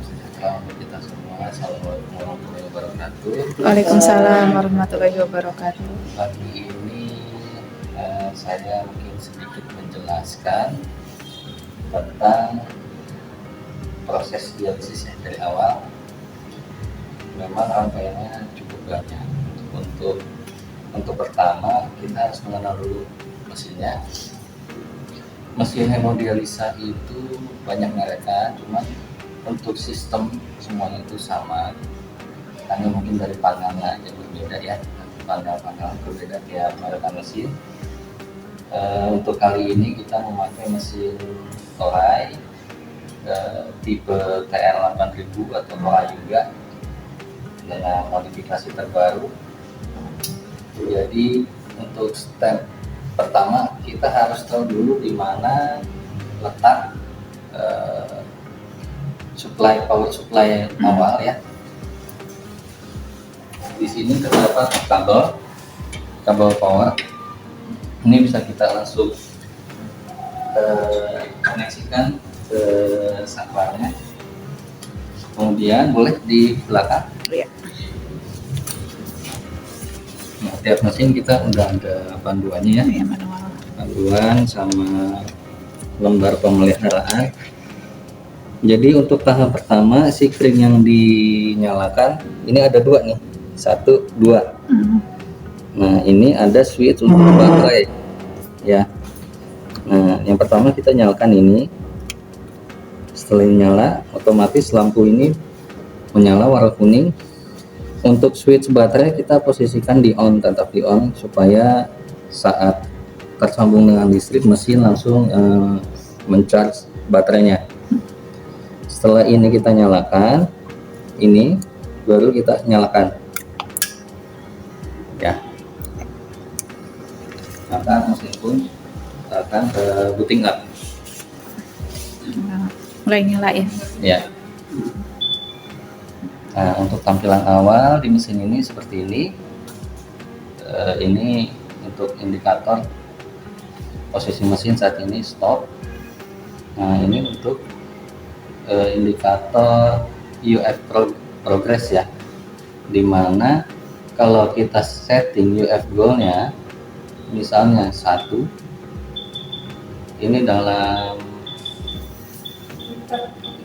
sejahtera untuk kita semua. Assalamualaikum warahmatullahi wabarakatuh. Waalaikumsalam warahmatullahi wabarakatuh. Pagi ini saya mungkin sedikit menjelaskan tentang proses dialisis yang dari awal. Memang rangkaiannya cukup banyak. Untuk pertama kita harus mengenal dulu mesinnya. Mesin hemodialisa itu banyak mereka, cuman untuk sistem semuanya itu sama. Hanya mungkin dari panelnya yang berbeda ya, panel berbeda tiap mereka mesin. Untuk kali ini kita memakai mesin Toray tipe TR8000 atau Toray juga dengan modifikasi terbaru. Jadi untuk step pertama kita harus tahu dulu di mana letak power supply awal ya. Di sini terdapat kabel power. Ini bisa kita langsung koneksikan ke saklarnya. Kemudian boleh di belakang. Ya. Nah, tiap mesin kita udah ada panduannya ya. Iya, manual. Panduan sama lembar pemeliharaan. Jadi untuk tahap pertama sikring yang dinyalakan ini ada dua nih, 1, 2. Nah ini ada switch untuk baterai ya. Nah yang pertama kita nyalakan ini. Setelah nyala otomatis lampu ini menyala warna kuning. Untuk switch baterai kita posisikan di on, tetap di on supaya saat tersambung dengan listrik mesin langsung mencharge baterainya. Setelah ini kita nyalakan, ini baru kita nyalakan ya. Maka mesin pun akan booting up. Mulai nyala ya. Ya. Nah, untuk tampilan awal di mesin ini seperti ini. Ini untuk indikator posisi mesin saat ini stop. Nah, ini untuk indikator UF progress ya. Dimana kalau kita setting UF goalnya misalnya 1, ini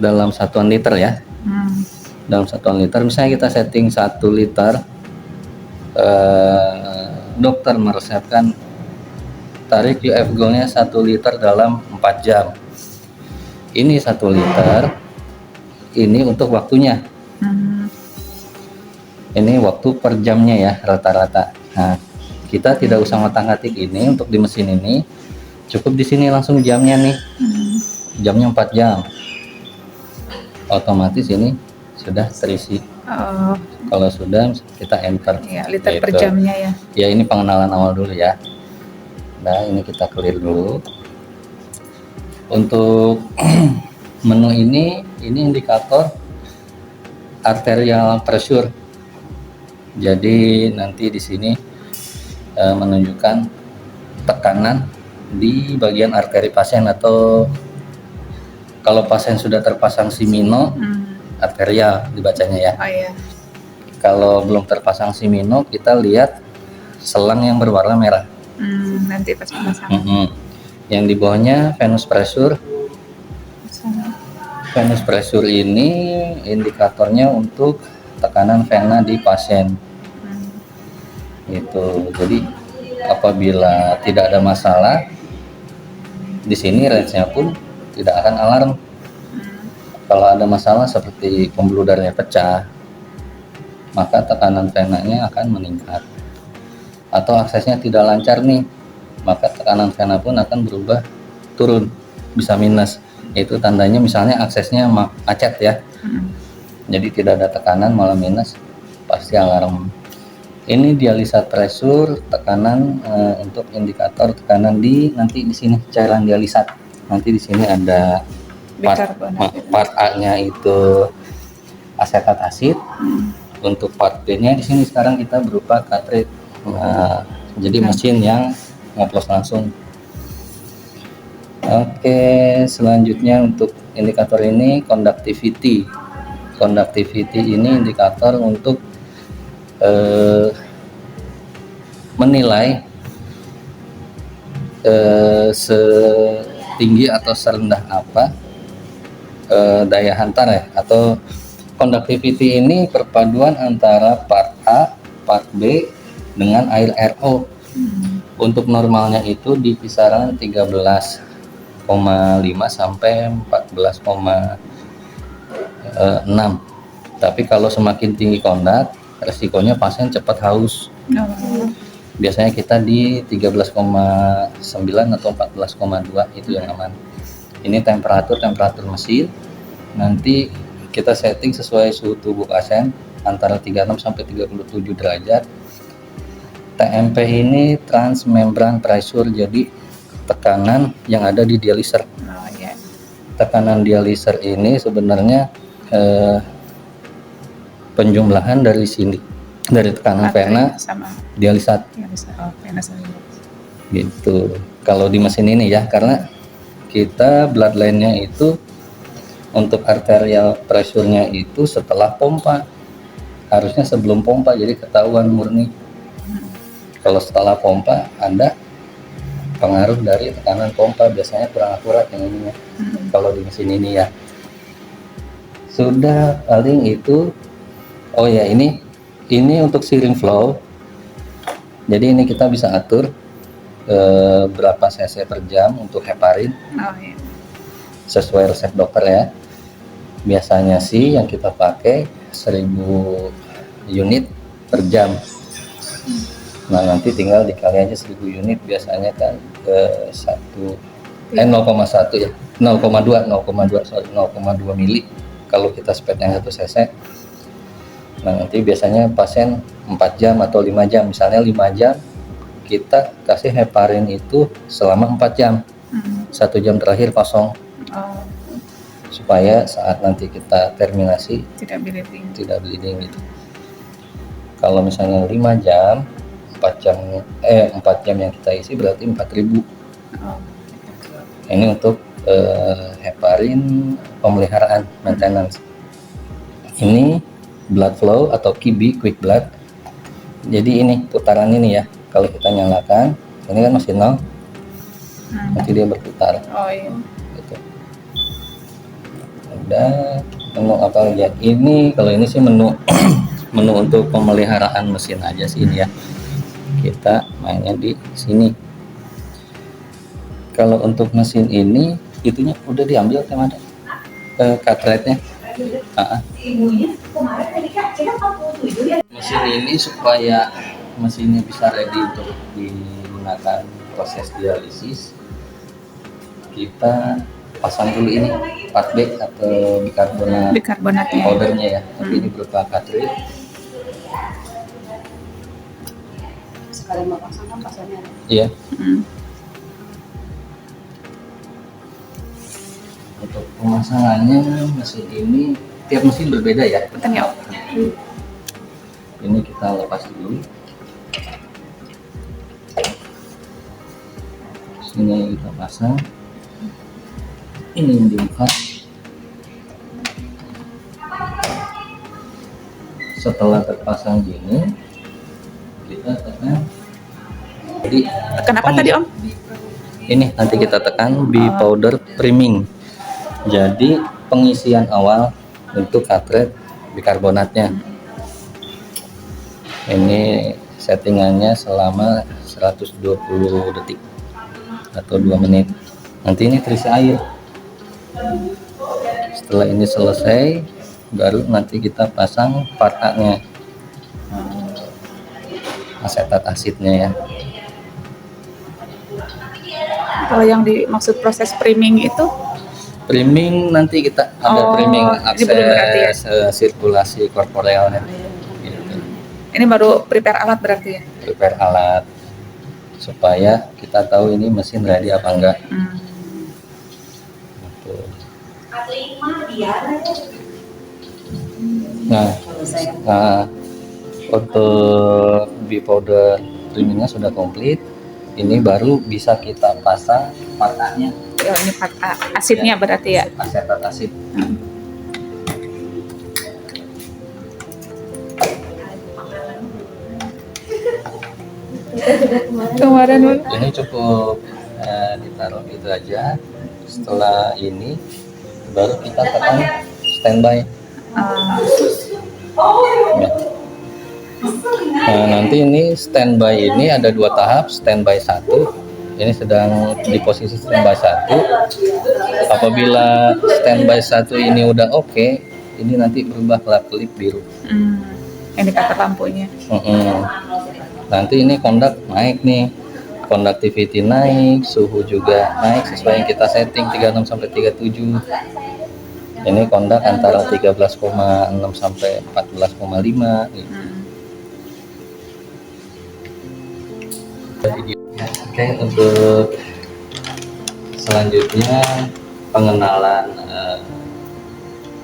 dalam satuan liter ya. Dalam satuan liter, misalnya kita setting 1 liter, dokter meresepkan tarik UF goalnya 1 liter dalam 4 jam. Ini 1 liter, ini untuk waktunya. Ini waktu per jamnya ya rata-rata. Nah, kita tidak usah ngotak-ngatik ini untuk di mesin ini, cukup di sini langsung jamnya nih. Jamnya 4 jam. Otomatis ini sudah terisi. Kalau sudah kita enter. Ya, liter per jamnya ya. Ya ini pengenalan awal dulu ya. Nah ini kita clear dulu. Untuk menu ini indikator arterial pressure. Jadi nanti di sini menunjukkan tekanan di bagian arteri pasien, atau kalau pasien sudah terpasang Simino arterial dibacanya ya. Oh iya. Kalau belum terpasang Simino kita lihat selang yang berwarna merah. Nanti pas pemasangan. Yang di bawahnya venous pressure. Venous pressure ini indikatornya untuk tekanan vena di pasien. Itu. Jadi apabila tidak ada masalah di sini range-nya pun tidak akan alarm. Kalau ada masalah seperti pembuluh darahnya pecah, maka tekanan venanya akan meningkat. Atau aksesnya tidak lancar nih, maka tekanan vena pun akan berubah turun, bisa minus. Itu tandanya misalnya aksesnya macet ya. Jadi tidak ada tekanan malah minus, pasti alarm. Ini dialisa pressure, tekanan untuk indikator tekanan nanti di sini cairan dialisat. Nanti di sini ada part A-nya itu asetat asid. Untuk part B-nya di sini sekarang kita berupa cartridge. Nah, jadi mesin yang ngoplos langsung. Oke, selanjutnya untuk indikator ini conductivity. conductivity ini indikator untuk menilai setinggi atau serendah apa daya hantar ya, atau conductivity ini perpaduan antara part A, part B dengan air RO. Untuk normalnya itu di kisaran 13,5 sampai 14,6. Tapi kalau semakin tinggi kondak, resikonya pasien cepat haus. Biasanya kita di 13,9 atau 14,2 itu yang aman. Ini temperatur mesin. Nanti kita setting sesuai suhu tubuh pasien antara 36 sampai 37 derajat. TMP ini transmembran pressure, jadi tekanan yang ada di dialiser. Tekanan dialiser ini sebenarnya penjumlahan dari sini, dari tekanan vena sama dialisat. Vena sama Gitu. Kalau di mesin ini ya, karena kita bloodline-nya itu untuk arterial pressure-nya itu setelah pompa. Harusnya sebelum pompa, jadi ketahuan murni. Kalau setelah pompa ada pengaruh dari tekanan pompa, biasanya kurang akurat yang ininya. Kalau di mesin ini ya. Sudah paling itu. Oh ya, ini untuk syringe flow. Jadi ini kita bisa atur berapa cc per jam untuk heparin. Sesuai resep dokter ya. Biasanya sih yang kita pakai 1000 unit per jam. Nah, nanti tinggal dikali aja 1000 unit, biasanya kan ke 0,1 ya, 0,2 mili kalau kita speednya 1 cc. Nah, nanti biasanya pasien 4 jam atau 5 jam, misalnya 5 jam kita kasih heparin itu selama 4 jam. 1 jam terakhir kosong. Supaya saat nanti kita terminasi tidak bleeding gitu. Kalau misalnya 5 jam, 4 jam yang kita isi berarti 4000. Ini untuk heparin pemeliharaan, maintenance. Ini blood flow atau QB, quick blood. Jadi ini putaran ini ya, kalau kita nyalakan, ini kan masih 0, nanti dia berputar. Gitu. Udah, menu apa lagi ya? Ini kalau ini sih menu menu untuk pemeliharaan mesin aja sih ini ya. Kita mainnya di sini. Kalau untuk mesin ini itunya udah diambil teman cartridge-nya. Mesin ini supaya mesinnya bisa ready untuk digunakan proses dialisis, kita pasang dulu ini part B atau bikarbonat powdernya ya, tapi ini berupa cartridge. Sekali mau pasang kan pasangnya. Iya. Untuk pemasangannya mesin ini tiap mesin berbeda ya. Betul ya. Ini kita lepas dulu. Sini kita pasang. Ini yang dibuka. Setelah terpasang gini, kita tekan. Jadi tekan apa tadi Om? Ini nanti kita tekan B-powder priming. Jadi pengisian awal untuk cartridge bikarbonatnya. Ini settingannya selama 120 detik atau 2 menit. Nanti ini terisi air. Setelah ini selesai, baru nanti kita pasang part A-nya, asetat asidnya ya. Kalau yang dimaksud proses priming itu? Priming nanti kita ada priming akses sirkulasi korporealnya. Gitu. Ini baru prepare alat berarti ya? Prepare alat supaya kita tahu ini mesin ready apa enggak. Gitu. Nah, untuk B-powder primingnya sudah komplit. Ini baru bisa kita pasang part A-nya. Ya, ini part A, asidnya ya, berarti ya? Asetat asid. Kemarin Ini cukup ditaruh itu aja. Setelah ini baru kita tekan standby. Ya. Nah, nanti ini standby ini ada 2 tahap. Standby 1 ini sedang di posisi standby 1. Apabila standby 1 ini udah oke, ini nanti berubah kelap-kelip biru. indikator lampunya. Nanti ini kondak naik nih, conductivity naik, suhu juga naik sesuai yang kita setting 36 sampai 37. Ini kondak antara 13,6 sampai 14,5 gitu. Oke, untuk selanjutnya pengenalan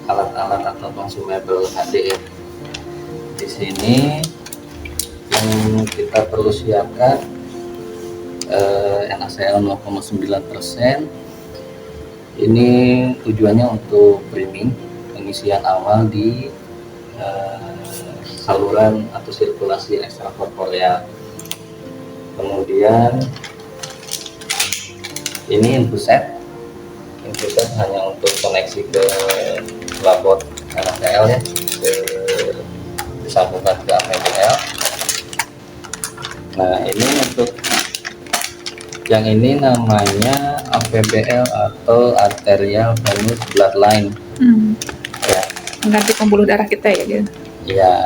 alat-alat atau consumable HDR. Di sini yang kita perlu siapkan NaCl 0,9%. Ini tujuannya untuk priming, pengisian awal di saluran atau sirkulasi ekstrakorporeal. Kemudian ini infuset. Infuset hanya untuk koneksi ke labor NaCl ya, disambungkan ke AVBL. Nah, ini untuk yang ini namanya AVBL atau arterial venous bloodline. Ya. Mengganti pembuluh darah kita ya dia. Ya,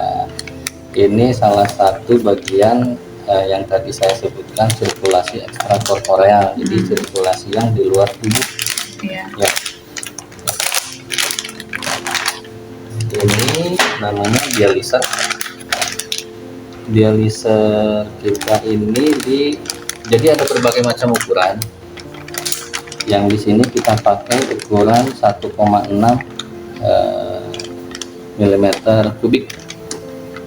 ini salah satu bagian yang tadi saya sebutkan sirkulasi ekstrakorporeal. Jadi sirkulasi yang di luar tubuh. Iya. Ya. Ini namanya dialiser. Dialiser kita ini jadi ada berbagai macam ukuran. Yang di sini kita pakai ukuran 1,6 milimeter kubik.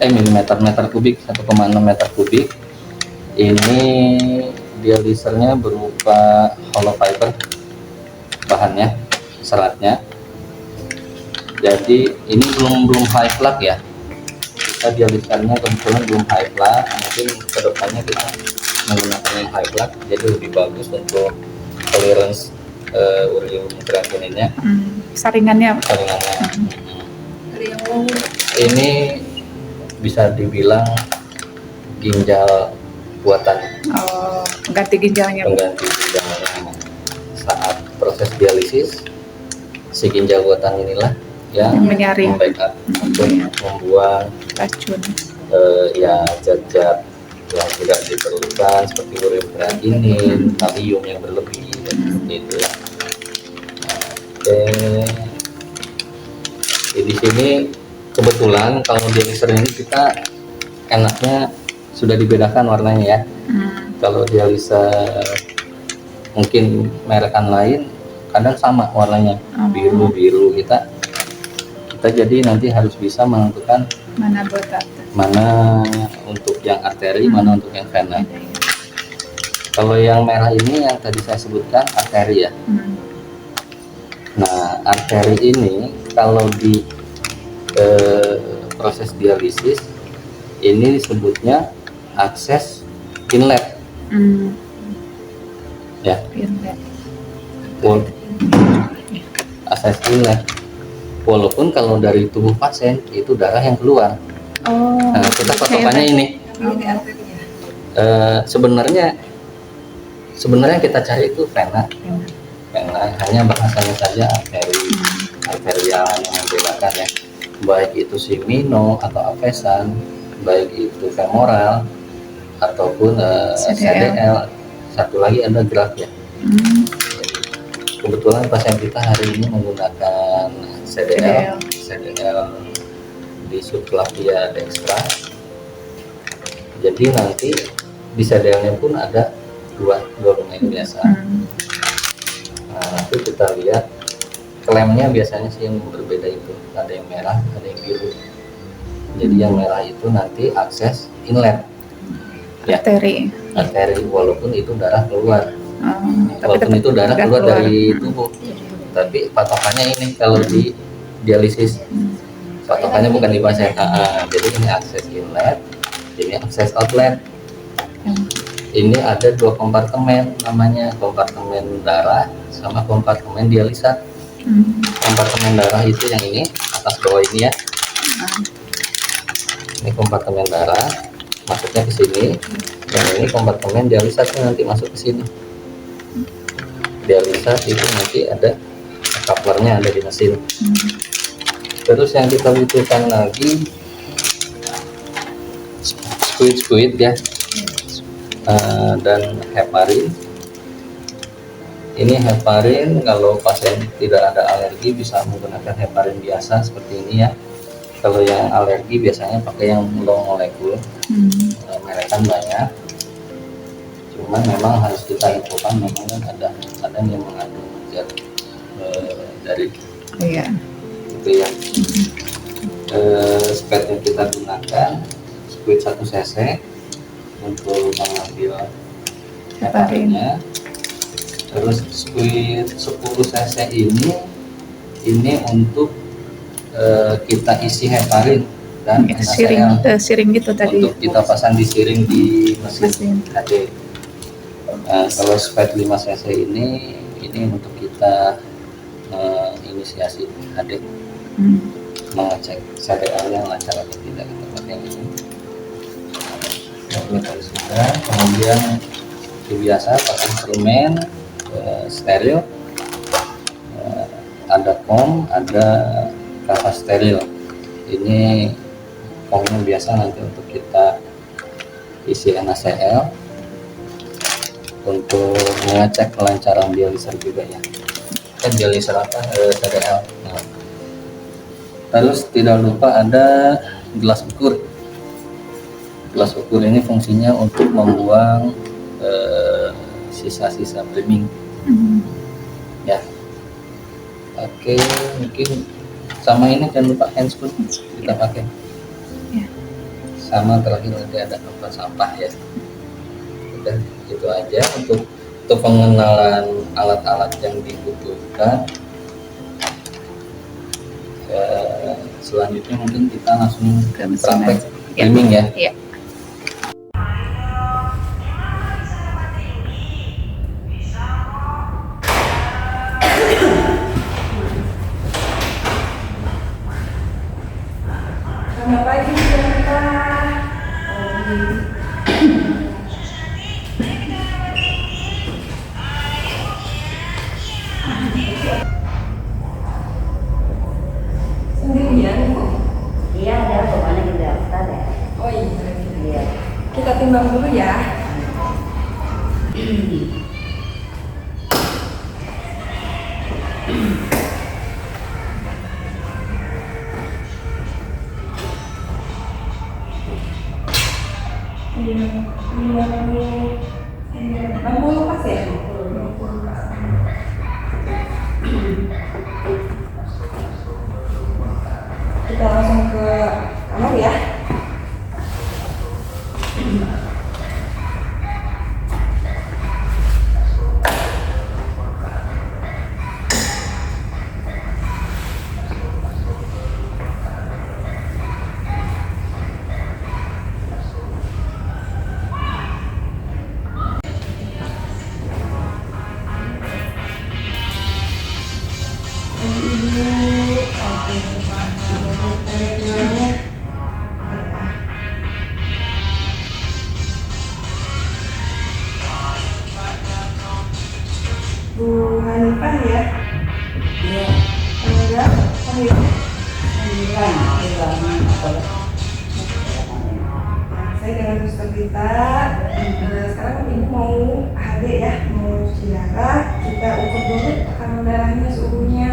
Meter kubik, 1,6 meter kubik. Ini dialisernya berupa hollow fiber bahannya, seratnya. Jadi ini belum high plug ya. Kita dialisernya kebetulan belum high plug. Mungkin kedepannya kita menggunakan yang high plug, jadi lebih bagus untuk clearance ureum kreatininnya. Saringannya. Ini bisa dibilang ginjal buatan. Oh, ganti ginjalnya. Pengganti ginjalnya. Saat proses dialisis, si ginjal buatan inilah yang menyaring, membackup untuk membuang racun. Ya zat-zat yang tidak diperlukan seperti ureum kreatinin, kalium yang berlebih dan seperti itu ya. Oke. Di sini kebetulan kalau dialiser ini kita enaknya sudah dibedakan warnanya ya. Kalau dialiser mungkin merekan lain kadang sama warnanya, biru kita jadi nanti harus bisa menentukan mana untuk yang arteri, mana untuk yang vena. Kalau yang merah ini yang tadi saya sebutkan arteri ya. Nah, arteri ini kalau di proses dialisis ini disebutnya akses inlet. Ya. Akses inlet. Walaupun kalau dari tubuh pasien itu darah yang keluar. Nah, kita patokannya ini. Sebenarnya kita cari itu vena. Hanya bahasanya saja arterial yang membedakan ya. Baik itu simino atau avesan, baik itu femoral ataupun CDL. Satu lagi ada graf ya. Kebetulan pasien kita hari ini menggunakan CDL di subclavia dextra. Jadi nanti di CDL-nya pun ada dua domain biasa. Nah, nanti kita lihat klemnya biasanya sih yang berbeda itu, ada yang merah, ada yang biru. Jadi yang merah itu nanti akses inlet. Ya, arteri walaupun itu darah keluar. Walaupun itu darah keluar dari tubuh, tapi patokannya ini kalau di dialisis patokannya bukan di pasien. Jadi ini akses inlet, ini akses outlet. ini ada dua kompartemen, namanya kompartemen darah sama kompartemen dialisa. Kompartemen darah itu yang ini, atas bawah ini ya. Ini kompartemen darah, masuknya ke sini. Yang ini kompartemen dialisa tuh nanti masuk ke sini. Dialisa itu nanti ada couplernya ada di mesin. Terus yang kita butuhkan lagi squid ya, dan heparin. Ini heparin, kalau pasien tidak ada alergi bisa menggunakan heparin biasa seperti ini ya. Kalau yang alergi biasanya pakai yang low molekul, merekan banyak. Cuman memang harus kita infokan, memang ada yang mengandung zat dari itu ya. Squid yang kita gunakan squid 1 cc untuk mengambil heparinnya. Terus squid 10 cc ini untuk kita isi heparin dan siring gitu tadi untuk kita pasang di siring di mesin HD. Kalau squid 5 cc ini untuk kita inisiasi HD, mengecek CDL-nya lancar atau tidak, kita pakai ini. Sudah, kemudian biasa pakai instrumen steril, ada kom, ada kapas steril. Ini komnya biasa nanti untuk kita isi NaCl untuk mengecek kelancaran dialiser juga ya. Dialiser apa? CDL. Terus tidak lupa ada gelas ukur. Gelas ukur ini fungsinya untuk membuang sisa-sisa priming. Ya. Oke, mungkin sama ini jangan lupa handscoon kita pakai. Ya. Sama terakhir nanti ada tempat sampah ya. Udah itu aja untuk pengenalan alat-alat yang dibutuhkan. Selanjutnya mungkin kita langsung praktek priming ya. Iya. Selamat pagi Jakarta. Sendirian Bu? Iya, ada kemana ke daftar ya? Oh iya. Iya. Kita timbang dulu ya. Enam puluh pas ya? 60 pas. Kita langsung ke kamar ya. Bu Hanifah ya? Iya. Ada Hanifah. Saya dengan Suster Dita. Sekarang ibu mau HD ya, mau cuci darah. Kita ukur dulu tekanan darahnya, suhunya,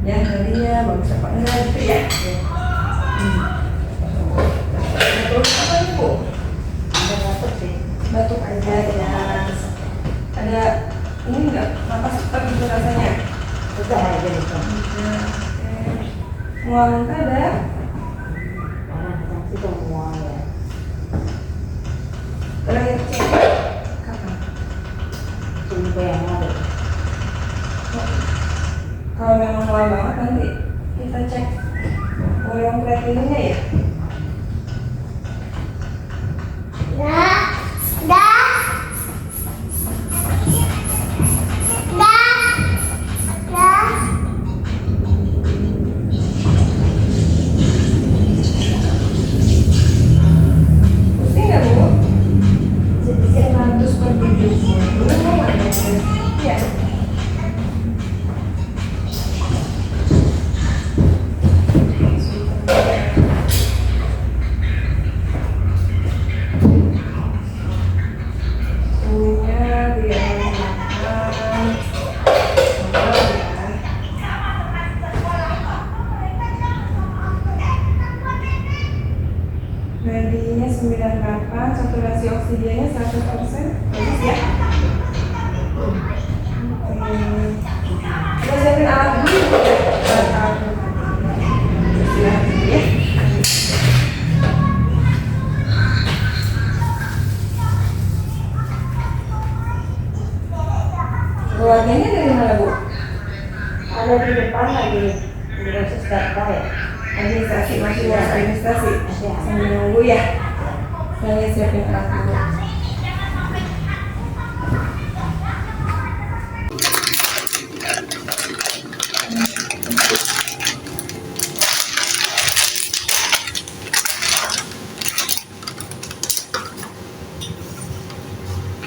ya jadinya bagus apa enggak gitu ya. Terus apa nih Bu? Ada batuk sih. Batuk aja ya. Ada ini enggak napas cepat gitu rasanya? Udah aja gitu. Mual muntah ada? Orang pasti semua ya. Terakhir cek kapan? Sumpah yang ada. Kalau memang mual banget nanti kita cek ureum kreatininnya ya. Nadinya 98, saturasi oksigennya 100%. Bagus ya. Oke. Kita siapin alat dulu ya. Alat istirahat dulu ya. Keluarganya dari mana, Bu? Ada di depan lagi di proses data ya. Administrasi, masih urus administrasi. Masih. Sambil nunggu ya. Saya siapin alat dulu.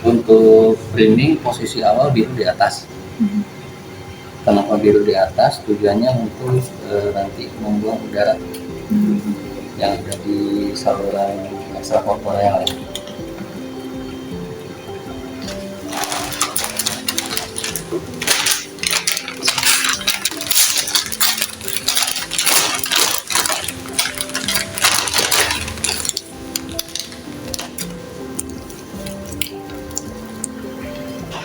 Untuk framing posisi awal biru di atas. Kenapa biru di atas? Tujuannya untuk nanti membuang udara yang ada di saluran ekstrakorporeal yang lain.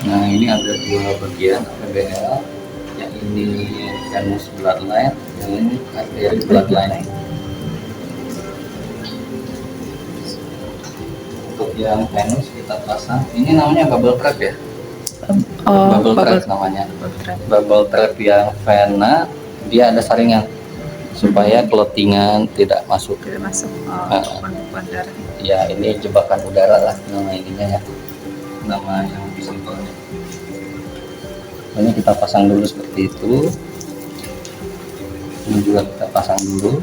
Nah, ini ada dua bagian PBL, yang ini venous bloodline, yang ini artery bloodline. Untuk yang venous kita pasang, ini namanya bubble trap ya, Oh, bubble trap namanya. Bubble trap yang vena, dia ada saringan supaya clottingan tidak masuk. Tidak masuk. Ah. Pembukaan darah. Ya, ini jebakan udara lah nama ininya ya, nama yang visible-nya. Ini kita pasang dulu seperti itu. Ini juga kita pasang dulu.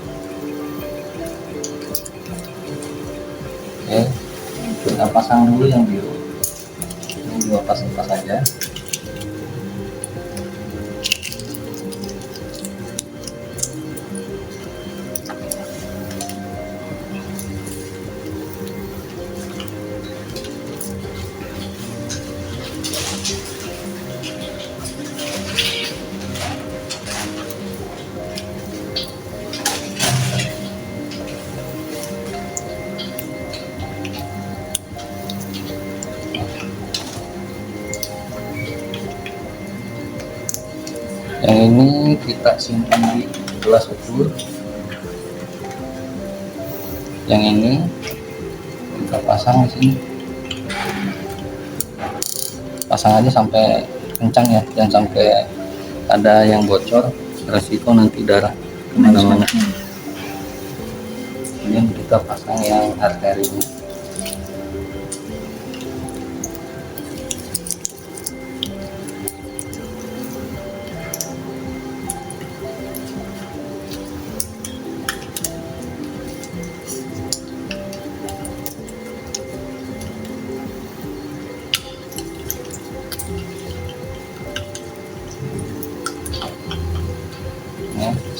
Oke, kita pasang dulu yang biru. Ini dua pas saja. Yang ini kita simpan di gelas ukur. Yang ini kita pasang di sini. Pasang aja sampai kencang ya, jangan sampai ada yang bocor, resiko nanti darah kemana-mana. Ini kita pasang yang arterinya.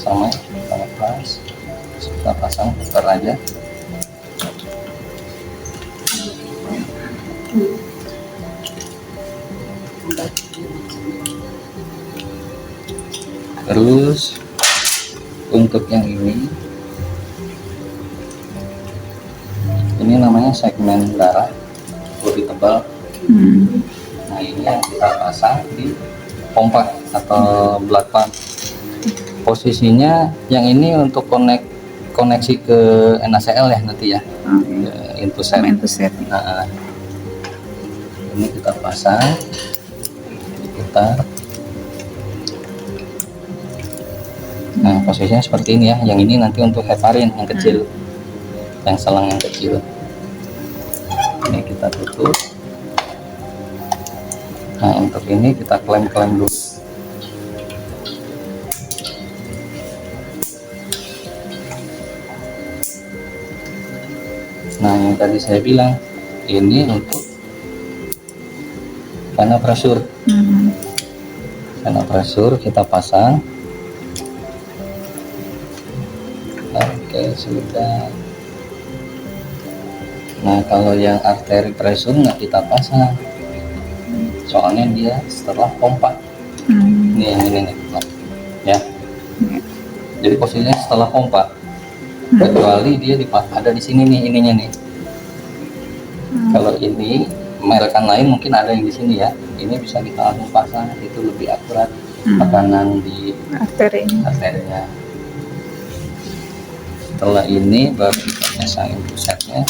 Sama pas kita pasang putar aja. Terus untuk yang ini namanya segmen darah lebih tebal. Nah, ini yang kita pasang di pompa atau blood pump. Posisinya yang ini untuk koneksi ke NaCl ya nanti ya, input set. Nah, ini kita pasang, diputar. Nah, posisinya seperti ini ya. Yang ini nanti untuk heparin yang kecil, yang selang yang kecil. Ini kita tutup. Nah, untuk ini kita klem dulu. Nah, yang tadi saya bilang ini untuk vena pressure. Vena pressure kita pasang. Oke, sudah. Nah, kalau yang arteri pressure nggak kita pasang, soalnya dia setelah pompa. Ini yang ini nih, ya. Jadi posisinya setelah pompa. kecuali dia ada di sini nih ininya nih. Kalau ini merekan lain mungkin ada yang di sini ya, ini bisa kita langsung pasang, itu lebih akurat tekanan di arterinya. Setelah ini baru kita pasangin pusatnya.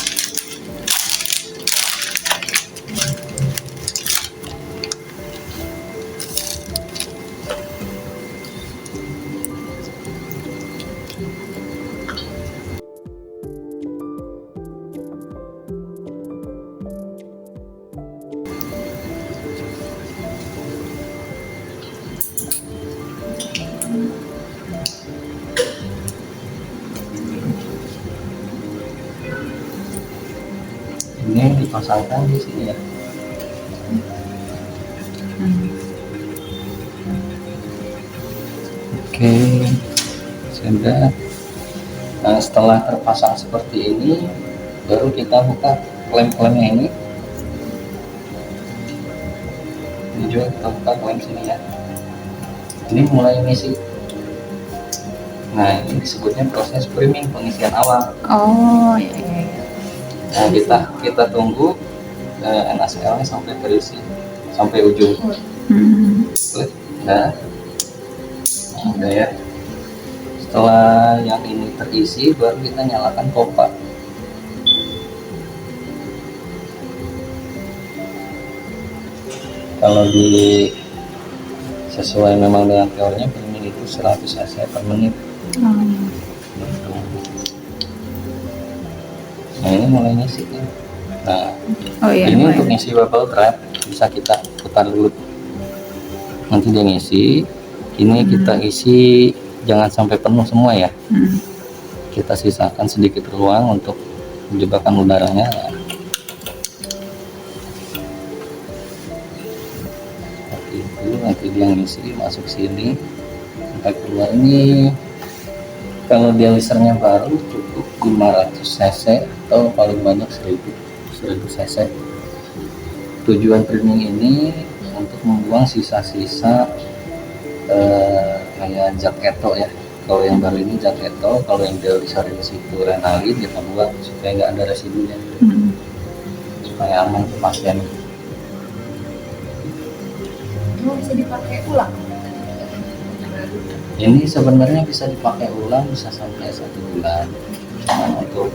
Ini dipasangkan di sini ya. Oke, sudah. Nah, setelah terpasang seperti ini, baru kita buka klem-klemnya ini. Ini juga kita buka klem sini ya. Ini mulai ngisi. Nah, ini disebutnya proses priming, pengisian awal. Oh iya. Nah, kita tunggu NaCl-nya sampai terisi, sampai ujung. Nah, udah ya. Setelah yang ini terisi, baru kita nyalakan pompa. Kalau sesuai memang dengan teorinya, priming itu 100 cc per menit. Nah, ini mulai ngisi ya. Nah, ini untuk ngisi bubble trap bisa kita putar dulu. Nanti dia ngisi. Ini kita isi jangan sampai penuh semua ya. Kita sisakan sedikit ruang untuk menjebakan udaranya. Seperti itu, nanti dia ngisi masuk sini sampai keluar ini. Kalau dialisernya baru cukup 500 cc atau paling banyak 1000 cc. Tujuan priming ini untuk membuang sisa-sisa kayak zat keto ya. Kalau yang baru ini zat keto, kalau yang dialiser di situ renalin kita buang supaya nggak ada residunya, supaya aman ke pasien. Bisa dipakai ulang. Ini sebenarnya bisa dipakai ulang, bisa sampai 1 bulan. Nah, untuk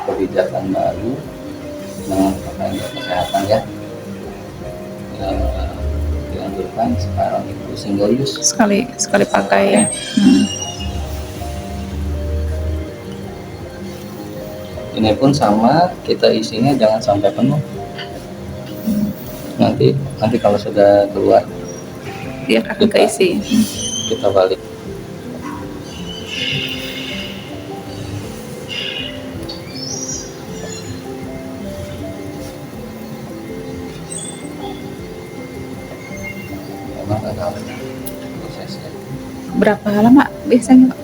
kebijakan baru dengan protokol kesehatan ya, dianjurkan sekarang itu single use, Sekali pakai ya. Ini pun sama, kita isinya jangan sampai penuh. Nanti kalau sudah keluar Dia akan keisi. kita balik. Memang agak prosesnya. Berapa lama biasanya, Pak?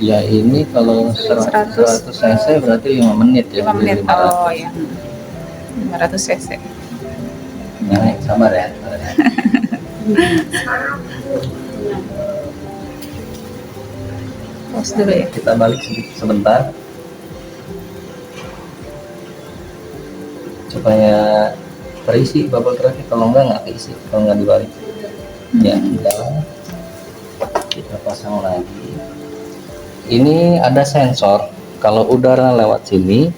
Ya ini kalau 100 cc berarti 5 menit ya. 5 menit. 500. Oh ya. 500 cc. Nah, sabar ya. Pause dulu ya. Kita balik sedikit sebentar supaya terisi bubble trapnya, kalau nggak keisi kalau nggak dibalik. Ya udah, kita pasang lagi. Ini ada sensor, kalau udara lewat sini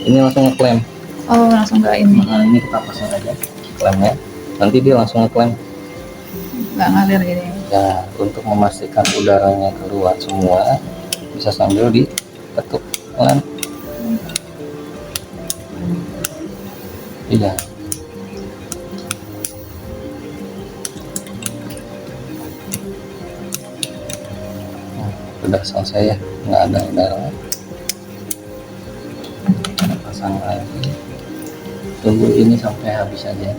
ini langsung ngeklem. Oh, langsung ke ini. Nah, ini kita pasang aja klemnya, nanti dia langsung ngeklem. Nggak ngalir gini. Nah, untuk memastikan udaranya keluar semua, bisa sambil diketuk pelan. Iya. Nah, sudah selesai ya, nggak ada udara. Kita pasang lagi. Tunggu ini sampai habis aja.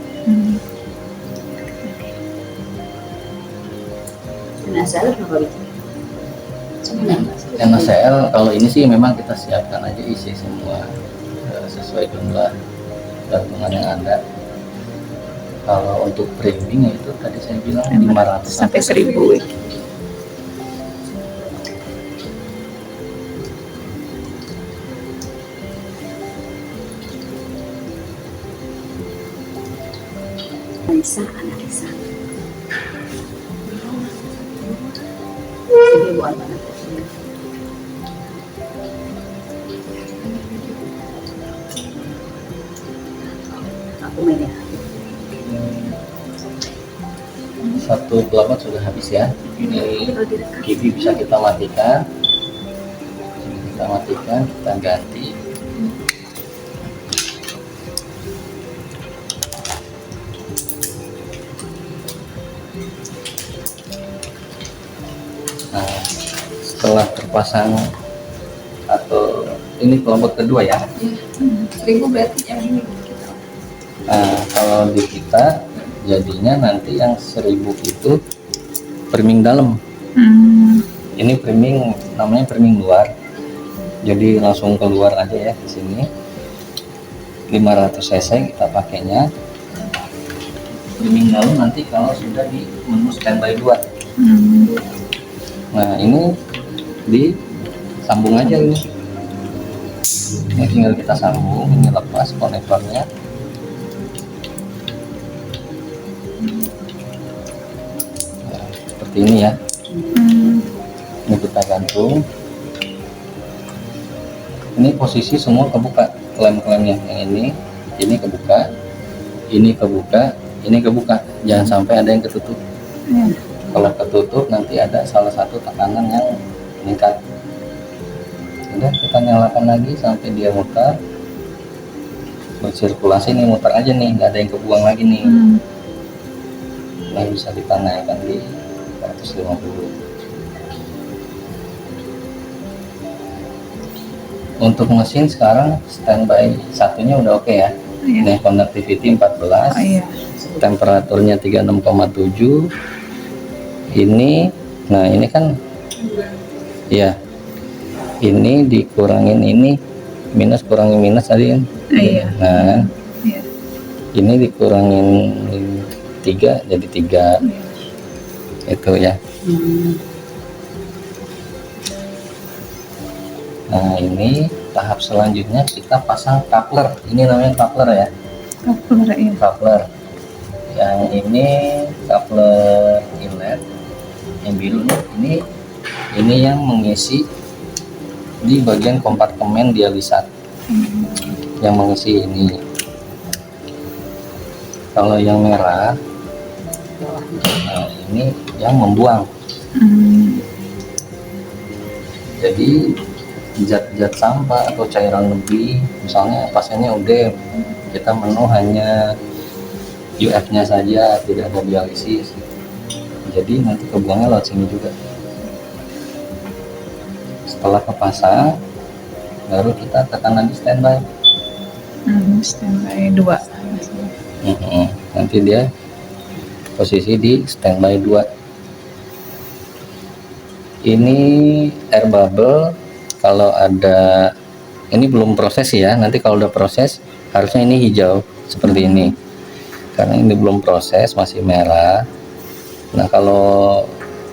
NaCl berapa biji? NaCl kalau ini sih memang kita siapkan aja isi semua sesuai jumlah gantungan yang ada. Kalau untuk priming itu tadi saya bilang 500 sampai 1000. Analisa, analisa. Sige, buwan ba na po siya? Aku may lihat. Satu pelamat sudah habis ya. Ini kibi bisa kita matikan. Kita matikan, kita ganti. Nah, setelah terpasang atau ini kelompok kedua ya. Seribu berarti yang ini. Nah, kalau di kita jadinya nanti yang 1000 itu priming dalam. Ini priming namanya priming luar. Jadi langsung keluar aja ya di sini. 500 cc kita pakainya. Priming dalam nanti kalau sudah di menu standby 2. Nah, ini disambung aja ini. Ini tinggal kita sambung, ini lepas konektornya. Nah, seperti ini ya. Ini kita gantung. Ini posisi semua kebuka, klem-klemnya. Yang ini kebuka, ini kebuka, ini kebuka. Jangan sampai ada yang ketutup. Kalau ketutup nanti ada salah satu tekanan yang meningkat. Udah, kita nyalakan lagi sampai dia muter, bersirkulasi nih, muter aja nih, nggak ada yang kebuang lagi nih. Nah, bisa kita naikkan di 150. Untuk mesin sekarang standby satunya udah oke ya. Ini conductivity 14, temperaturnya 36,7. Ini, nah ini kan ya, ini dikurangin ini minus, kurangin minus tadi kan. Nah, ini dikurangin 3 jadi 3 itu ya. Nah, ini tahap selanjutnya kita pasang coupler. Ini namanya coupler ya. Coupler. Yang ini coupler inlet yang biru nih. Ini yang mengisi di bagian kompartemen dialisat. Yang mengisi ini. Kalau yang merah, nah ini yang membuang. Jadi zat-zat sampah atau cairan lebih, misalnya pasiennya udah, kita menu hanya UF-nya saja, tidak ada dialisis, jadi nanti kebuangnya lewat sini juga. Setelah kepasang, baru kita tekan lagi standby. Standby 2. Nanti dia posisi di standby 2. Ini air bubble. Kalau ada, ini belum proses ya, nanti kalau udah proses harusnya ini hijau seperti ini, karena ini belum proses, masih merah. Nah, kalau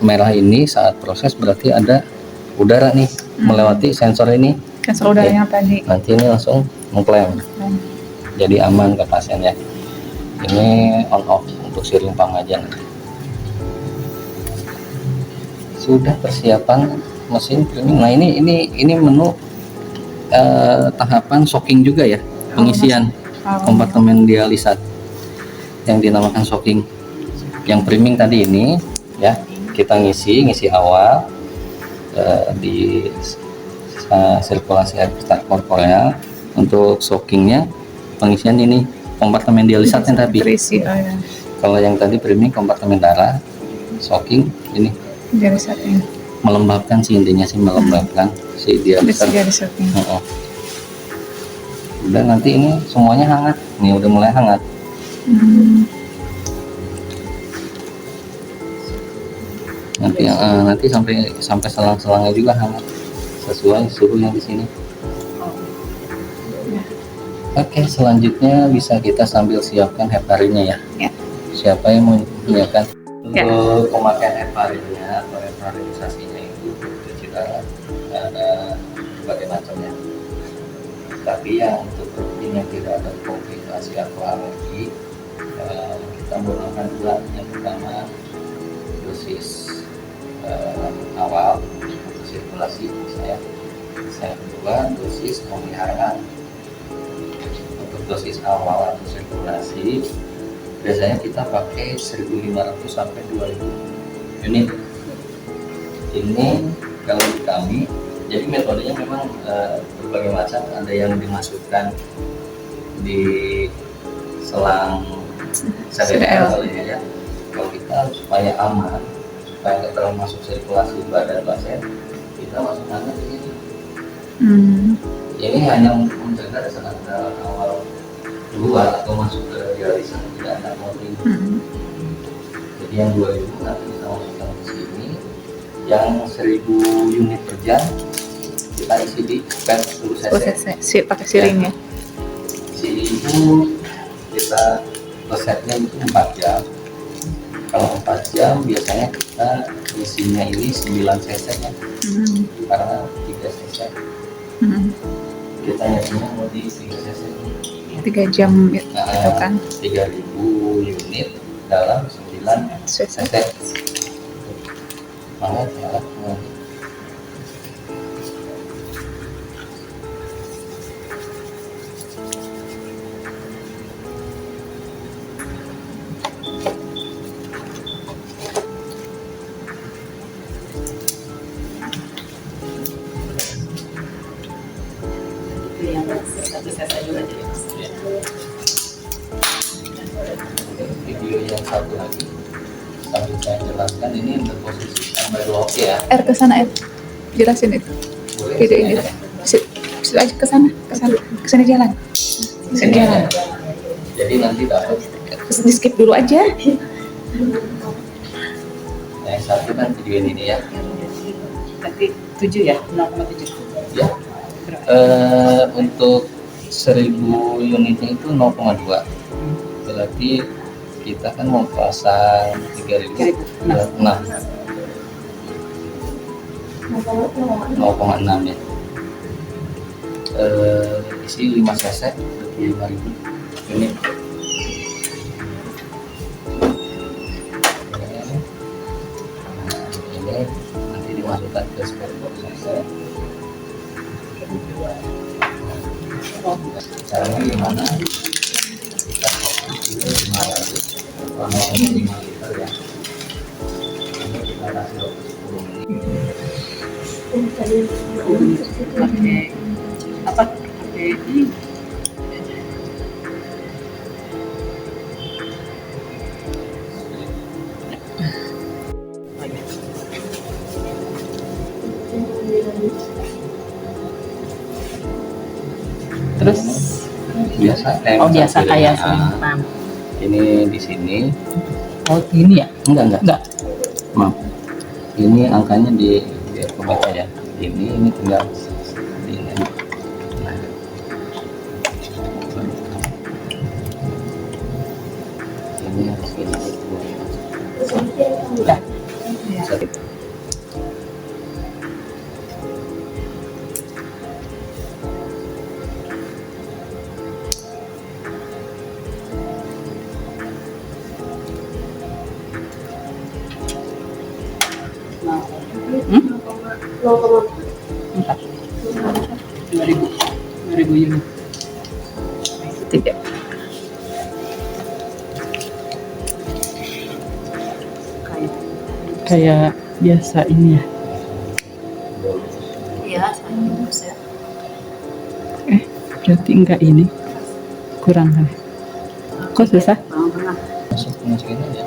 merah ini saat proses berarti ada udara nih melewati sensor ini, Sensor udara yang tadi. nanti ini langsung mengklaim, jadi aman ke pasien ya. Ini on off untuk siring pump aja nanti. Sudah persiapan mesin priming. Nah, ini menu tahapan shocking juga ya, pengisian kompartemen dialisat yang dinamakan shocking. Yang priming tadi ini ya, kita ngisi awal di sirkulasi air start korporeal. Untuk shockingnya pengisian ini kompartemen dialisatnya tapi terisi. kalau yang tadi priming kompartemen darah, shocking ini Dialisatnya. melembabkan sih, intinya sih melembabkan si dialisat. Udah, nanti ini semuanya hangat nih, udah mulai hangat. Nanti sampai selang-selangnya juga hangat sesuai suhu yang di sini. Oke, selanjutnya bisa kita sambil siapkan heparinya ya. Siapa yang mau menyiapkan? Untuk pemakaian heparinya atau heparinisasinya itu cuci darah ada berbagai macamnya. Tapi yang untuk rutin yang tidak ada komplikasi atau alergi, kita menggunakan dua. Yang pertama dosis awal untuk sirkulasi saya kedua dosis pemeliharaan. Untuk dosis awal atau sirkulasi biasanya kita pakai 1.500 sampai 2.000 unit. Ini kalau di kami, jadi metodenya memang berbagai macam. Ada yang dimasukkan di selang CDL ya. Kalau kita supaya aman, supaya nggak terlalu masuk sirkulasi badan pasien, kita masukkannya di sini. Ini hanya untuk mencegah saat awal keluar atau masuk ke dialisis tidak ada motif. Jadi yang 2.000 nanti kita masukkan ke sini, yang 1.000 unit per jam kita isi di pet 10 cc. Pakai siring ya. Sini itu kita resepnya itu 4 jam. Kalau 4 jam biasanya kita isinya ini 9 cc nya, karena 3 cc. Kita nyarinya mau di 3 cc. 3 jam itu kan 3.000 unit dalam 9 cc. Makanya Itu yang satu sesa juga jadi masalah. video yang satu lagi sambil saya jelaskan, ini untuk posisi standby 2 oke ya. ke sana jelasin itu Boleh video saya ini ya? Situ aja ke sana jalan. Jadi nanti dapat Di skip dulu aja. yang satu kan video ini ya. Tapi 7 ya, 0,7. Ya. Untuk 1.000 unitnya itu 0,2. Berarti kita kan mau pasang 3.000 nah 0,6 ya. Isi 5 cc 25.000 unit. Ini nanti dimasukkan ke spare box cc. Caranya gimana? Kita fokus di 500, kalau ini 5 liter ya. Ini kita kasih waktu 10 menit. Pakai apa? Pakai ini. Terus Biasa biasa kayak ah, senam. ini di sini. Oh ini ya? Enggak. Maaf. Ini angkanya di biar kebaca ya. Ini tinggal di ini. Nah. Ini harus ini. Udah. Satu. Empat. 2.000 unit. 3. Kayak biasa ini ya. Iya, saya Berarti enggak ini kurang kan? Kok susah? Masuk ini ya.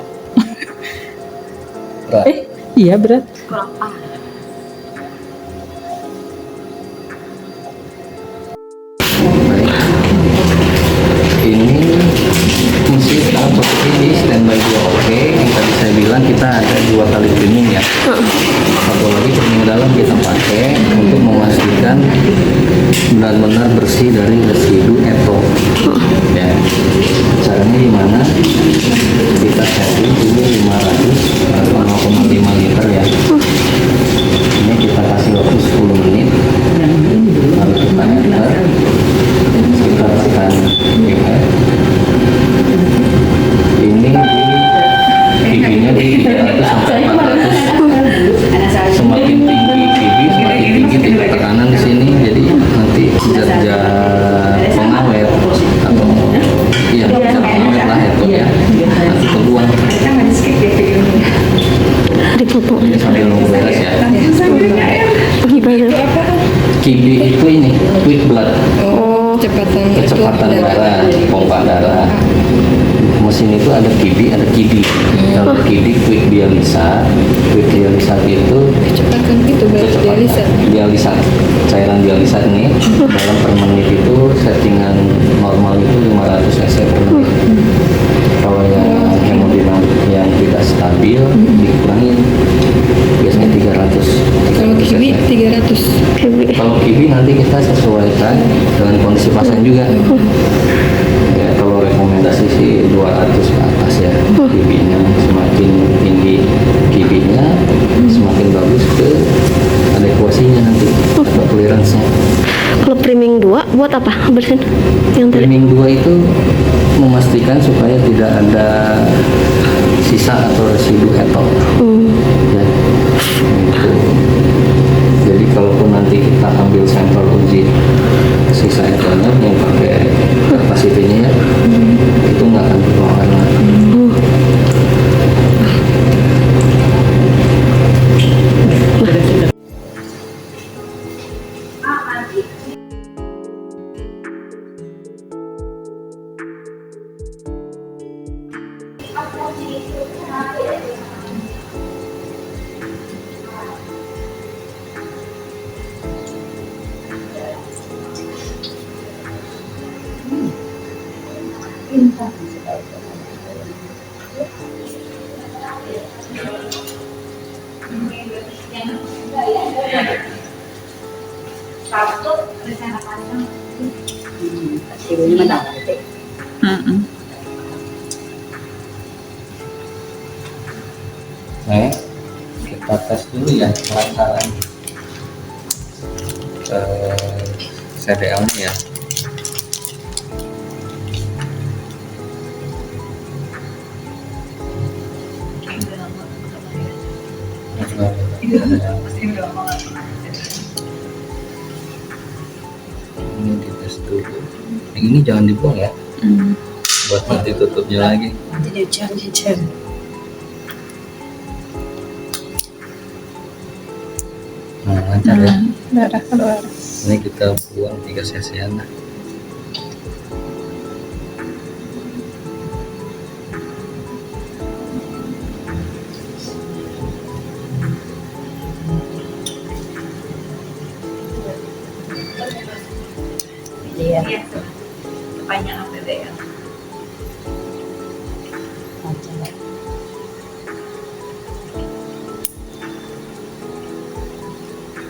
Berat. Iya berat. kurang ah. Ini mesti sekarang posisi di standby 2 oke. Yang tadi saya bilang kita ada 2 kali cleaning ya. Satu lagi cleaning dalam kita pakai untuk memastikan benar-benar bersih dari residu eto. Ya. Caranya gimana? Kita setting dulu 500 atau 0,5 liter ya. Ini kita kasih waktu 10 menit. Lalu kita enter. Kita tekan itu ini quick blood, Oh, kecepatan darah, pompa darah. Mesin itu ada QD, ada KIDI. Kalau KIDI quick dialisa itu kecepatan itu dialisa, cairan dialisa ini dalam per menit itu settingan normal itu 500 cc per menit. Kalau yang hemodinamik yang tidak stabil dikurangin, biasanya 300. Kalau kiwi 300. Kalau kiwi nanti kita sesuaikan dengan kondisi pasien juga. Ya, kalau rekomendasi sih 200 ke atas ya. Kiwinya semakin tinggi kiwinya semakin bagus ke adekuasinya nanti atau clearance-nya. Kalau priming 2 buat apa? Bersin yang tadi. Priming 2 itu memastikan supaya tidak ada sisa atau residu etol. Ya, gitu. Jadi kalaupun nanti kita ambil sampel uji sisa etolnya yang pakai kapasitinya ya, itu nggak akan dikeluarkan lagi. Ibunya menang nanti. Nah, kita tes dulu ya kelancaran CDL-nya ya. Ini dites dulu. Yang ini jangan dibuang ya, buat nanti tutupnya lagi. Nanti diujian. Nah, lancar ya. Darah keluar. Ini kita buang 3 cc-an lah. Iya. Kepanjangan PBL.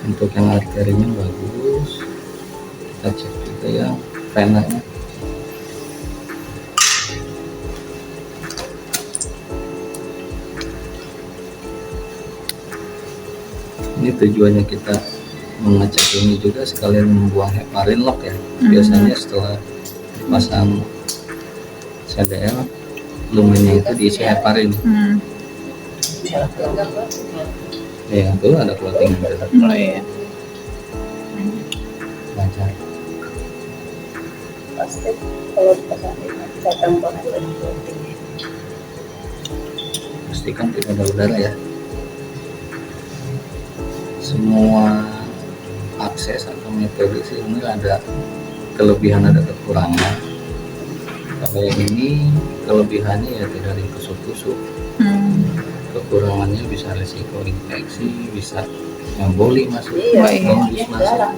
Untuk yang arterinya bagus, kita cek juga yang venanya. Ini tujuannya kita mengecek ini juga sekalian membuang heparin lock ya. Biasanya setelah dipasang CDL, lumennya itu diisi heparin. Ya, tuh ada clotting juga. Oh iya. Lancar. Pasti kalau dipasang kita tambah dengan protein. Pastikan tidak ada udara ya. Semua akses atau metode sih ini ada kelebihan ada kekurangan. Kalau yang ini kelebihannya ya tidak ditusuk-tusuk. Kekurangannya bisa resiko infeksi, bisa emboli masuk, trombus masuk.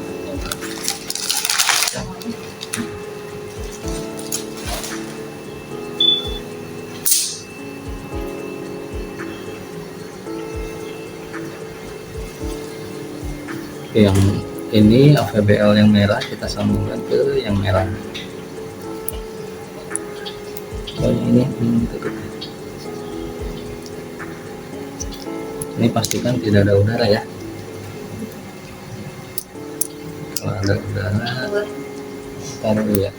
Yang ini AVBL yang merah kita sambungkan ke yang merah. Oh ini tutup. Ini pastikan tidak ada udara ya. Kalau ada udara, taruh dulu ya.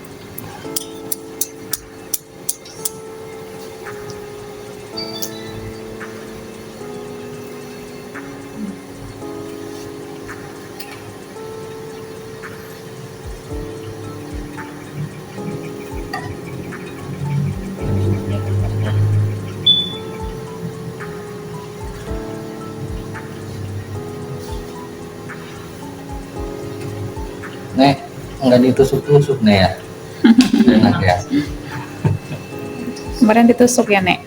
Nek, nggak ditusuk-tusuk nih ya. Enak ya. Kemarin ditusuk ya, Nek.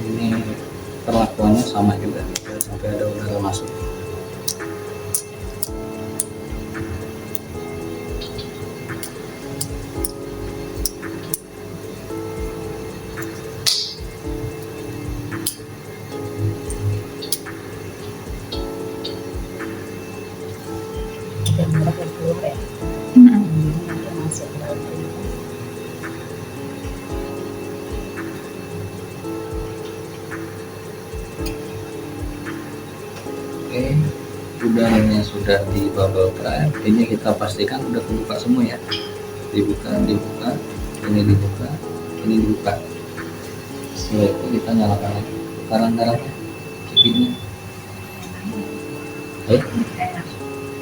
Ini perlakuannya sama juga, jangan sampai ada udara masuk. Dan mereka keluar ya. Mm-mm. Nanti masuk ke dalam rumah. Oke, udaranya sudah di bubble wrap. Ini kita pastikan udah kebuka semua ya. Dibuka, ini dibuka, ini dibuka. Setelah itu kita nyalakan lagi. Sekarang darahnya, cipitnya.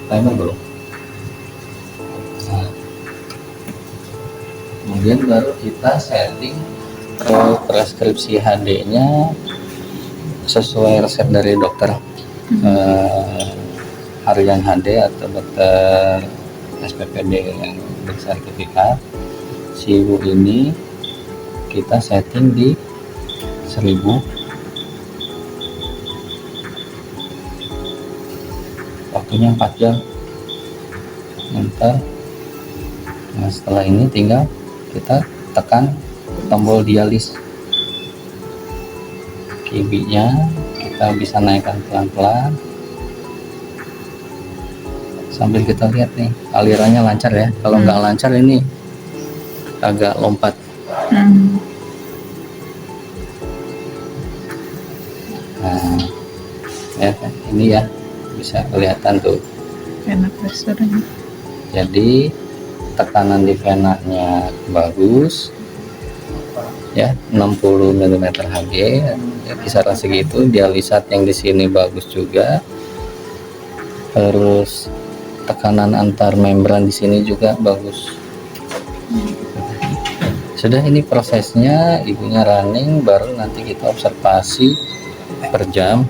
Timer belum. Nah, kemudian baru kita setting preskripsi HD-nya sesuai resep dari dokter Harian HD atau dokter SPPD yang bersertifikat. Si ibu ini kita setting di 1000, waktunya 4 jam. Ntar, nah setelah ini tinggal kita tekan tombol dialis. QB-nya kita bisa naikkan pelan-pelan sambil kita lihat nih alirannya lancar ya. Kalau nggak lancar ini agak lompat. Hmm. Nah, ya kan? Ini ya bisa kelihatan tuh. Enak suaranya. Jadi tekanan di venanya bagus ya, 60 mm Hg ya, kisaran segitu. Dialisat yang di sini bagus juga. Terus tekanan antar membran di sini juga bagus. Sudah, ini prosesnya, ibunya running, baru nanti kita observasi per jam.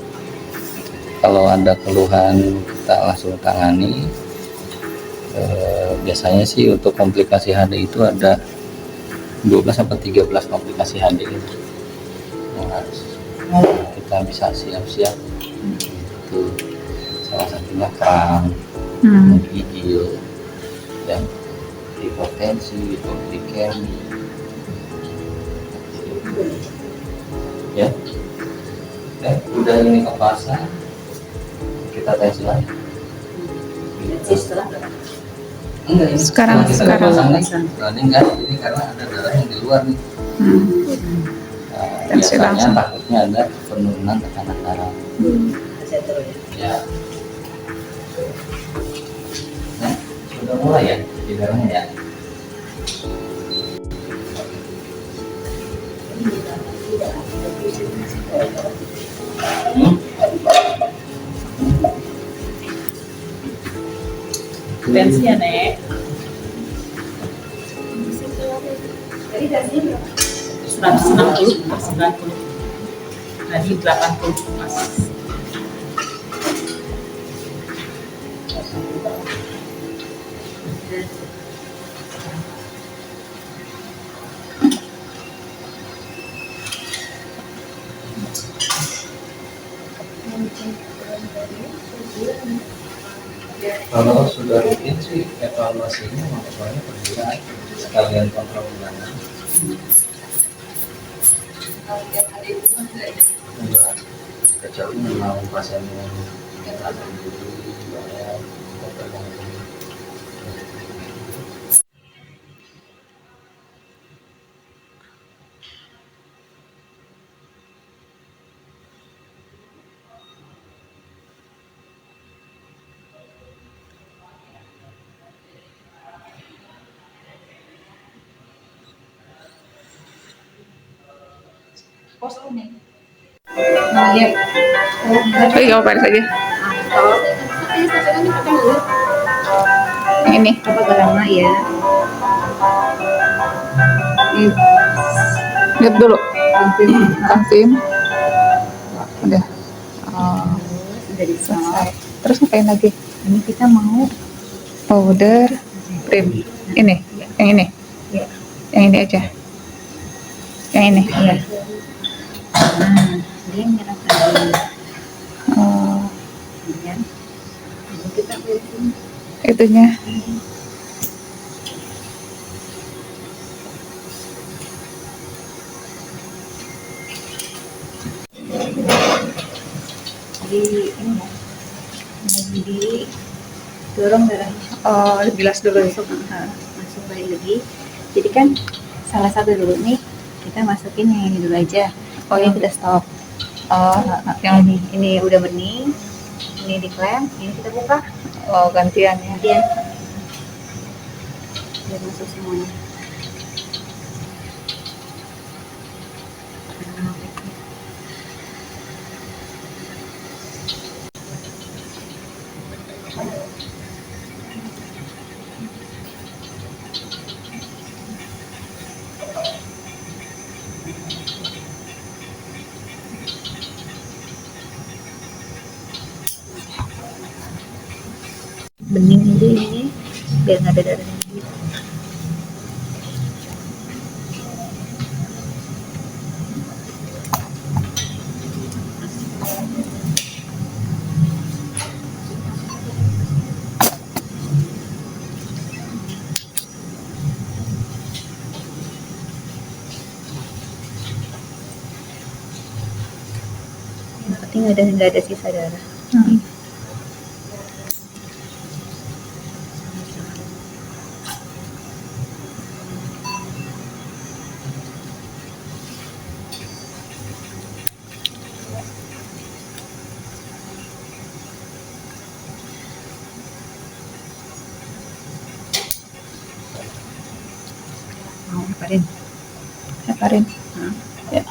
Kalau ada keluhan kita langsung tangani. Biasanya sih untuk komplikasi HD itu ada 12 sampai 13 komplikasi HD itu yang harus kita bisa siap-siap. Itu salah satunya kram, gigil, dan hipotensi, hipoglikemi. Ya, udah ini kepasang, kita tes lagi. Setelah Enggak, ini Sekarang- setelah kita sekarang. pasang nih, running kan, ini karena ada darah yang di luar nih. Nah, Tensi biasanya langsung. takutnya ada penurunan tekanan darah. saya terus ya. Ya. Nah, sudah mulai ya di darahnya ya. Tensi ya, Nek. Jadi dari sini 160 per 90. Tadi 80 Mas. Kalau sudah rutin sih evaluasinya maksudnya per bulan sekalian kontrol bulanan. Enggak, kecuali memang pasien yang datang dulu bayar dokter yang dulu. Oke, kamu baris aja. Yang ini. Apa lama ya? Lihat dulu. Konfirm. Udah. Oh, Sudah di selesai. Terus ngapain lagi? Ini kita mau Powder, prim. Ini, yang ini. ya. Yang ini aja. Yang ini. Nah, dia menyerahkan dulu. Oh, Kemudian ini kita beresin. itunya. Di ini ya. Ini didorong darahnya Oh, bilas dulu. masuk, masuk balik lagi. Jadi kan salah satu dulu nih kita masukin yang ini dulu aja. Oh, ini kita stop. Oh, Yang ini udah bening, ini diklaim, ini kita buka. oh gantian ya. Kemudian biar masuk semuanya. Bening aja ini biar nggak ada darahnya. Yang penting nggak ada sisa darah. Mau ngapain? Heparin. Ya.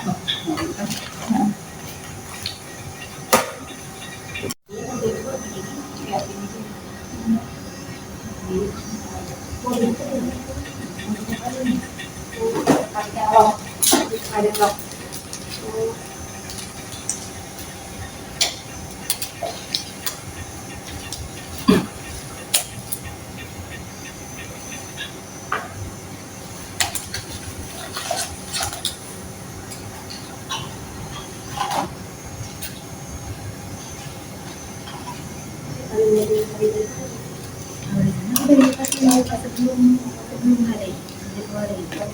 Kalau di sana udah dikasih sebelum hari dikeluarin. Nah,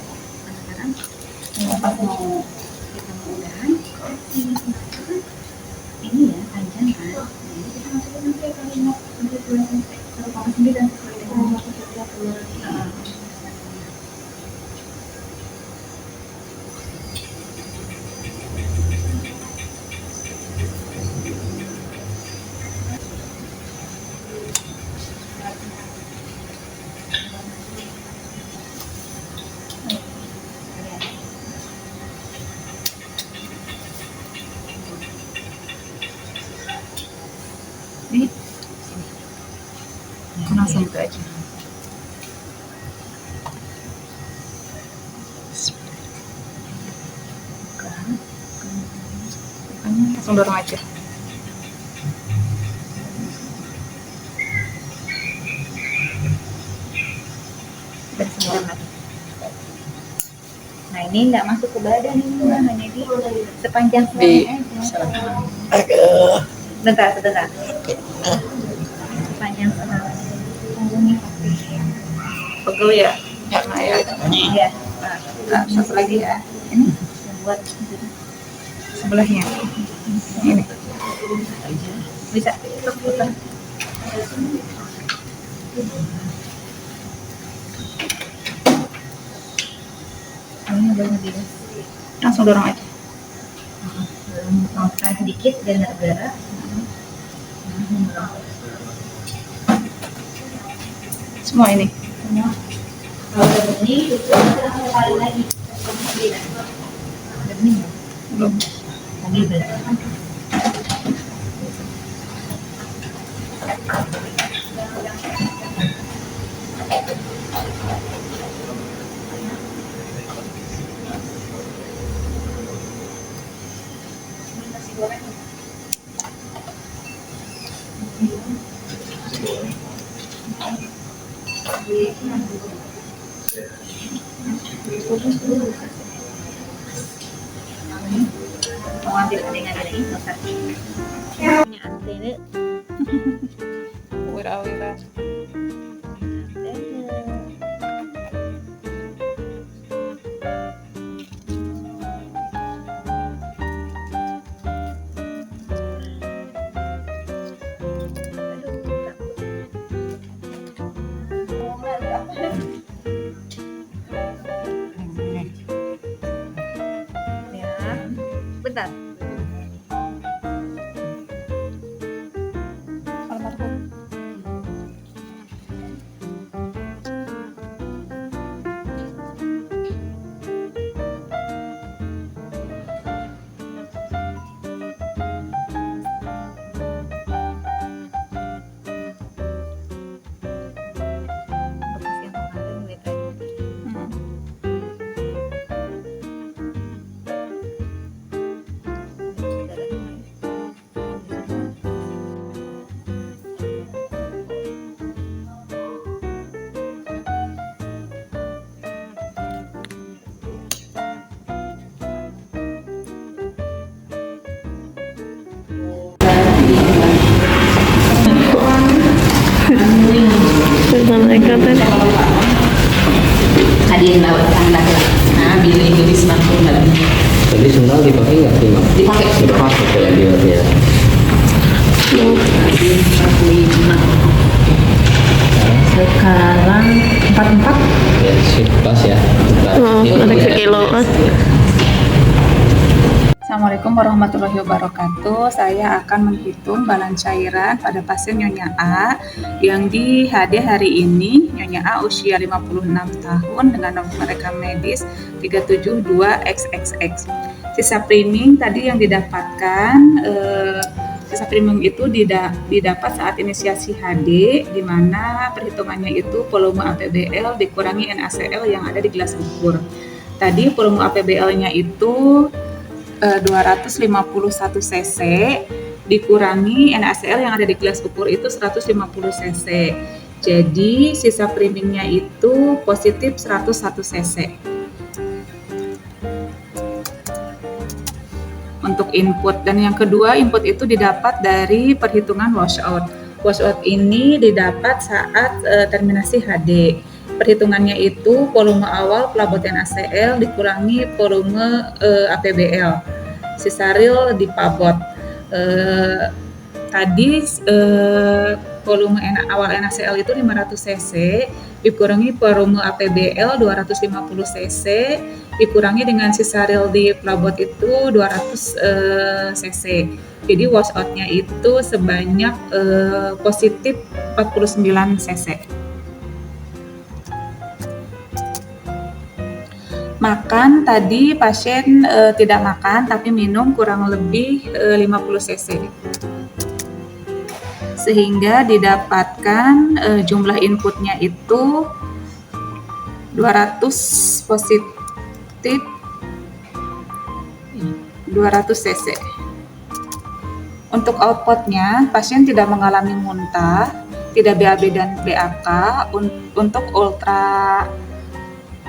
sekarang pas mau kita mau udahan, ini ya panjang kan. Nah, ini kita masukin nanti ya kali mau sampai 1,9 sesuai dengan waktu kita keluar. Ini langsung itu aja. Langsung dorong aja. Bersembilan lagi. Nah ini nggak masuk ke badan ini mah, hanya di sepanjang selangnya aja. Bentar. Sepanjang selang. Punggungnya pasti. Pegel ya? Karena ya. Iya. Nah, satu lagi ya. Ini buat Sebelahnya. Ini. bisa putar. Ini boleh lebih. Langsung dorong aja. Makan sedikit dan bergerak. Semua ini. Semua. Kalau udah bening, itu langsung kali lagi. Udah bening ya? Belum. Lagi belum. Mau ambil dengan lagi, besar. Punya antena. Wira-wira. Ya, bentar. Almarhum. Bekas yang kemarin lihat tadi. Hmm. Hadirin bawa laki-laki. Nah, bila Inggris mampu lagi. Tadi sendal dipakai nggak sih, Mak? Dipakai. Dipakai kayak dia ya. Sekarang 44. Ya, sip, pas ya. ada sekilo. Assalamualaikum warahmatullahi wabarakatuh. Saya akan menghitung balan cairan pada pasien Nyonya A yang di HD hari ini. Nyonya A usia 56 tahun dengan nomor rekam medis 372XXX. Sisa priming tadi yang didapatkan, sisa priming itu didapat saat inisiasi HD, di mana perhitungannya itu volume APBL dikurangi NaCl yang ada di gelas ukur. Tadi volume APBL-nya itu 251 cc dikurangi NaCl yang ada di gelas ukur itu 150 cc. Jadi sisa primingnya itu positif 101 cc. Untuk input, dan yang kedua input itu didapat dari perhitungan washout. Washout ini didapat saat terminasi HD. Perhitungannya itu volume awal pelabot NaCl dikurangi volume APBL. Sisa real dipabot. Tadi volume awal NaCl itu 500 cc dikurangi volume APBL 250 cc dikurangi dengan sisa real di pelabot itu 200 cc. Jadi washout-nya itu sebanyak positif 49 cc. Makan tadi pasien tidak makan tapi minum kurang lebih 50 cc. Sehingga didapatkan jumlah inputnya itu 200 positif 200 cc. Untuk outputnya, pasien tidak mengalami muntah, tidak BAB dan BAK. Untuk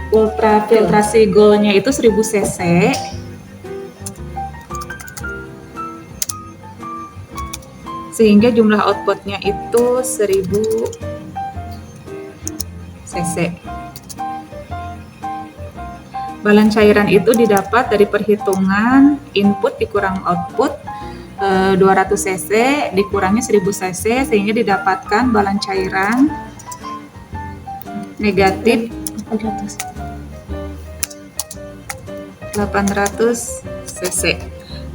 ultrafiltrasi goalnya itu 1000 cc. Sehingga jumlah outputnya itu 1000 cc. Balan cairan itu didapat dari perhitungan input dikurang output 200 cc dikurangi 1000 cc sehingga didapatkan balan cairan negatif 800 cc.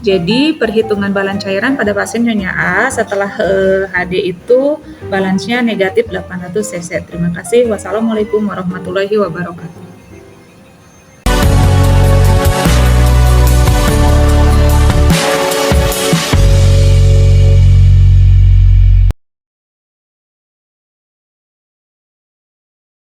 Jadi perhitungan balan cairan pada pasien Nyonya A setelah HD itu balansnya negatif 800 cc. Terima kasih. Wassalamualaikum warahmatullahi wabarakatuh.